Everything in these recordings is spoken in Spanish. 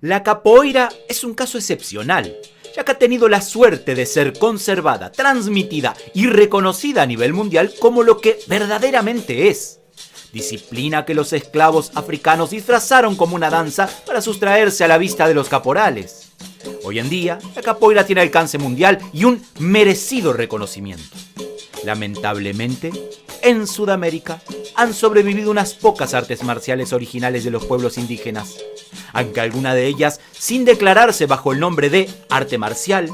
La capoeira es un caso excepcional, ya que ha tenido la suerte de ser conservada, transmitida y reconocida a nivel mundial como lo que verdaderamente es. Disciplina que los esclavos africanos disfrazaron como una danza para sustraerse a la vista de los caporales. Hoy en día, la capoeira tiene alcance mundial y un merecido reconocimiento. Lamentablemente, en Sudamérica han sobrevivido unas pocas artes marciales originales de los pueblos indígenas, aunque alguna de ellas, sin declararse bajo el nombre de arte marcial,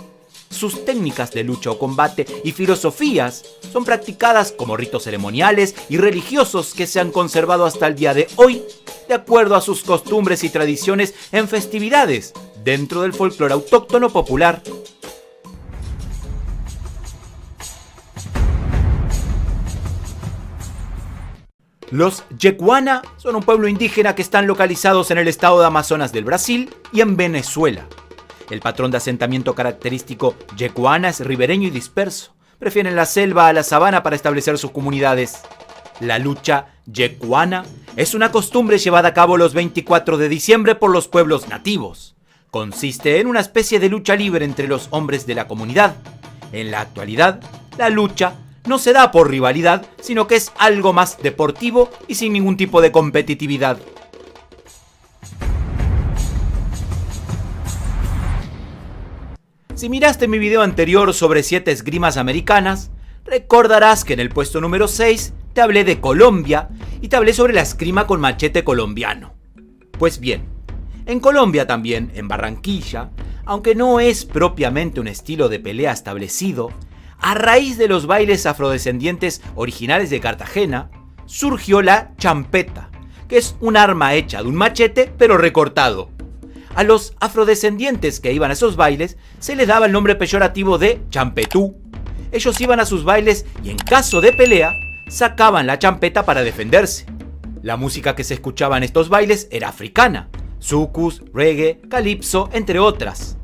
sus técnicas de lucha o combate y filosofías son practicadas como ritos ceremoniales y religiosos que se han conservado hasta el día de hoy, de acuerdo a sus costumbres y tradiciones en festividades dentro del folclore autóctono popular. Los Yekuana son un pueblo indígena que están localizados en el estado de Amazonas del Brasil y en Venezuela. El patrón de asentamiento característico Yekuana es ribereño y disperso. Prefieren la selva a la sabana para establecer sus comunidades. La lucha Yekuana es una costumbre llevada a cabo los 24 de diciembre por los pueblos nativos. Consiste en una especie de lucha libre entre los hombres de la comunidad. En la actualidad, la lucha no se da por rivalidad, sino que es algo más deportivo y sin ningún tipo de competitividad. Si miraste mi video anterior sobre 7 esgrimas americanas, recordarás que en el puesto número 6 te hablé de Colombia y te hablé sobre la esgrima con machete colombiano. Pues bien, en Colombia también, en Barranquilla, aunque no es propiamente un estilo de pelea establecido, a raíz de los bailes afrodescendientes originales de Cartagena, surgió la champeta, que es un arma hecha de un machete pero recortado. A los afrodescendientes que iban a esos bailes se les daba el nombre peyorativo de champetú. Ellos iban a sus bailes y en caso de pelea sacaban la champeta para defenderse. La música que se escuchaba en estos bailes era africana, soukous, reggae, calipso, entre otras.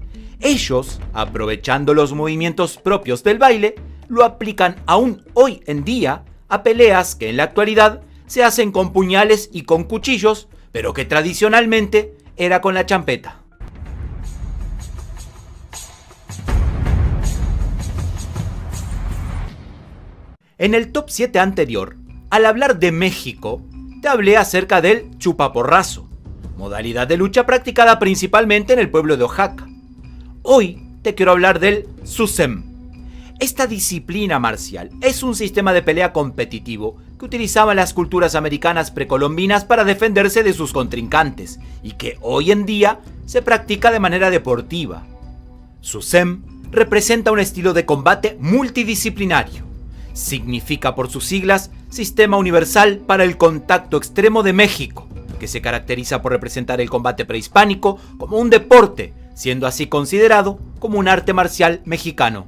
Ellos, aprovechando los movimientos propios del baile, lo aplican aún hoy en día a peleas que en la actualidad se hacen con puñales y con cuchillos, pero que tradicionalmente era con la champeta. En el top 7 anterior, al hablar de México, te hablé acerca del chupaporrazo, modalidad de lucha practicada principalmente en el pueblo de Oaxaca. Hoy te quiero hablar del Susem. Esta disciplina marcial es un sistema de pelea competitivo que utilizaban las culturas americanas precolombinas para defenderse de sus contrincantes y que hoy en día se practica de manera deportiva. Susem representa un estilo de combate multidisciplinario. Significa por sus siglas Sistema Universal para el Contacto Extremo de México, que se caracteriza por representar el combate prehispánico como un deporte, siendo así considerado como un arte marcial mexicano.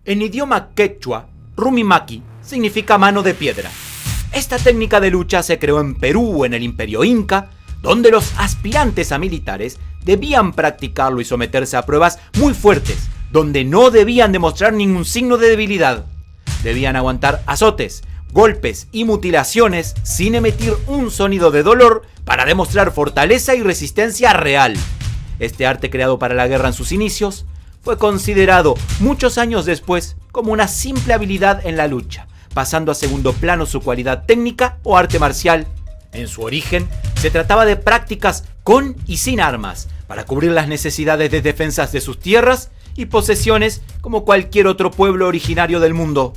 En idioma quechua, rumimaki significa mano de piedra. Esta técnica de lucha se creó en Perú en el Imperio Inca, donde los aspirantes a militares debían practicarlo y someterse a pruebas muy fuertes, donde no debían demostrar ningún signo de debilidad. Debían aguantar azotes, golpes y mutilaciones sin emitir un sonido de dolor para demostrar fortaleza y resistencia real. Este arte, creado para la guerra en sus inicios, fue considerado muchos años después como una simple habilidad en la lucha, pasando a segundo plano su cualidad técnica o arte marcial. En su origen, se trataba de prácticas con y sin armas, para cubrir las necesidades de defensas de sus tierras y posesiones como cualquier otro pueblo originario del mundo.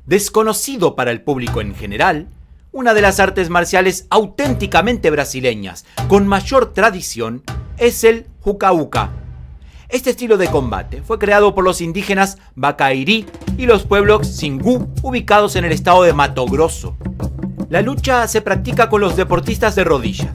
Desconocido para el público en general, una de las artes marciales auténticamente brasileñas con mayor tradición es el Juca-Uca. Este estilo de combate fue creado por los indígenas Bacairí y los pueblos Xingu, ubicados en el estado de Mato Grosso. La lucha se practica con los deportistas de rodillas.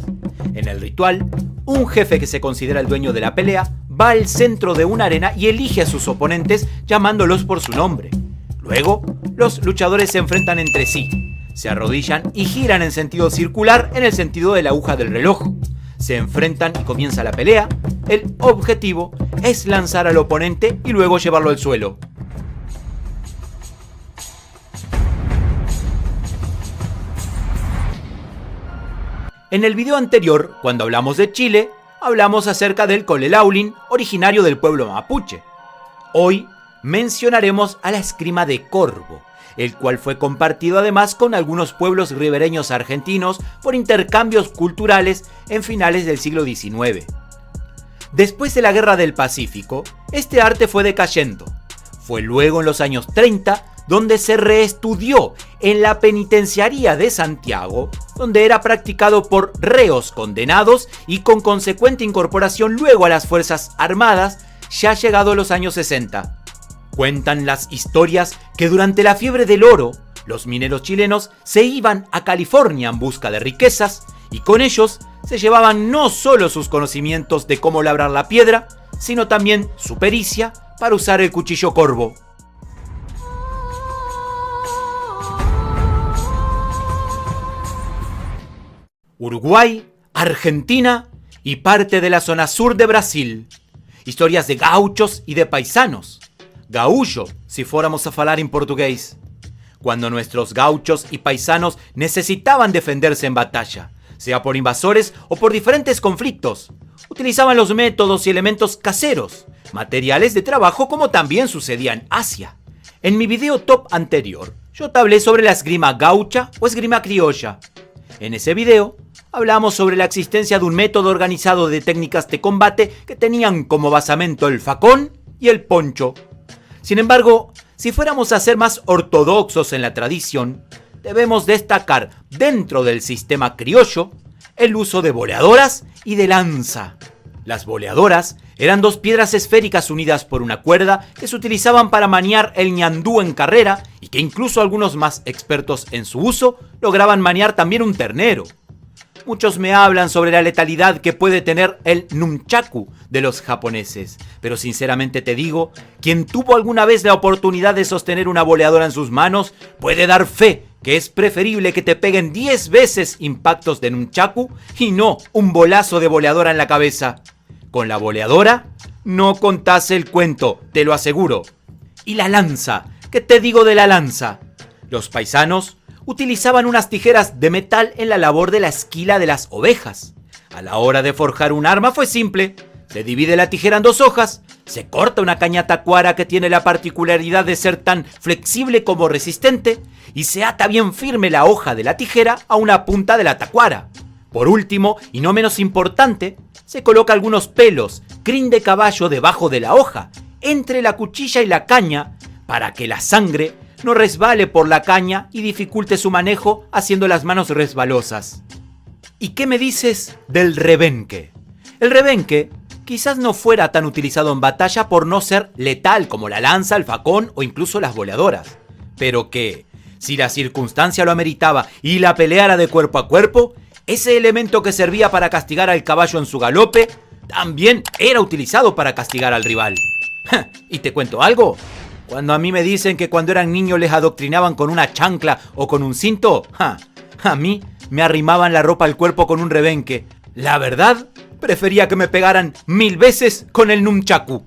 En el ritual, un jefe que se considera el dueño de la pelea va al centro de una arena y elige a sus oponentes llamándolos por su nombre. Luego, los luchadores se enfrentan entre sí, se arrodillan y giran en sentido circular en el sentido de la aguja del reloj. Se enfrentan y comienza la pelea. El objetivo es lanzar al oponente y luego llevarlo al suelo. En el video anterior, cuando hablamos de Chile, hablamos acerca del colelaulin, originario del pueblo mapuche. Hoy mencionaremos a la esgrima de corvo, el cual fue compartido además con algunos pueblos ribereños argentinos por intercambios culturales en finales del siglo XIX. Después de la Guerra del Pacífico, este arte fue decayendo. Fue luego en los años 30 donde se reestudió en la penitenciaría de Santiago, donde era practicado por reos condenados y con consecuente incorporación luego a las Fuerzas Armadas, ya llegado los años 60. Cuentan las historias que durante la fiebre del oro, los mineros chilenos se iban a California en busca de riquezas y con ellos se llevaban no solo sus conocimientos de cómo labrar la piedra, sino también su pericia para usar el cuchillo corvo. Uruguay, Argentina y parte de la zona sur de Brasil. Historias de gauchos y de paisanos. Gaúcho, si fuéramos a falar en portugués. Cuando nuestros gauchos y paisanos necesitaban defenderse en batalla, sea por invasores o por diferentes conflictos, utilizaban los métodos y elementos caseros, materiales de trabajo como también sucedía en Asia. En mi video top anterior, yo te hablé sobre la esgrima gaucha o esgrima criolla. En ese video, hablamos sobre la existencia de un método organizado de técnicas de combate que tenían como basamento el facón y el poncho. Sin embargo, si fuéramos a ser más ortodoxos en la tradición, debemos destacar dentro del sistema criollo el uso de boleadoras y de lanza. Las boleadoras eran dos piedras esféricas unidas por una cuerda que se utilizaban para maniar el ñandú en carrera y que incluso algunos más expertos en su uso lograban maniar también un ternero. Muchos me hablan sobre la letalidad que puede tener el nunchaku de los japoneses, pero sinceramente te digo, quien tuvo alguna vez la oportunidad de sostener una boleadora en sus manos puede dar fe que es preferible que te peguen 10 veces impactos de nunchaku y no un bolazo de boleadora en la cabeza. Con la boleadora no contás el cuento, te lo aseguro. ¿Y la lanza? ¿Qué te digo de la lanza? Los paisanos utilizaban unas tijeras de metal en la labor de la esquila de las ovejas. A la hora de forjar un arma fue simple. Se divide la tijera en dos hojas, se corta una caña tacuara que tiene la particularidad de ser tan flexible como resistente y se ata bien firme la hoja de la tijera a una punta de la tacuara. Por último, y no menos importante, se coloca algunos pelos, crin de caballo debajo de la hoja, entre la cuchilla y la caña, para que la sangre no resbale por la caña y dificulte su manejo haciendo las manos resbalosas. ¿Y qué me dices del rebenque? El rebenque quizás no fuera tan utilizado en batalla por no ser letal como la lanza, el facón o incluso las boleadoras, pero que, si la circunstancia lo ameritaba y la pelea era de cuerpo a cuerpo, ese elemento que servía para castigar al caballo en su galope también era utilizado para castigar al rival. ¿Y te cuento algo? Cuando a mí me dicen que cuando eran niños les adoctrinaban con una chancla o con un cinto, a mí me arrimaban la ropa al cuerpo con un rebenque. La verdad, prefería que me pegaran 1000 veces con el nunchaku.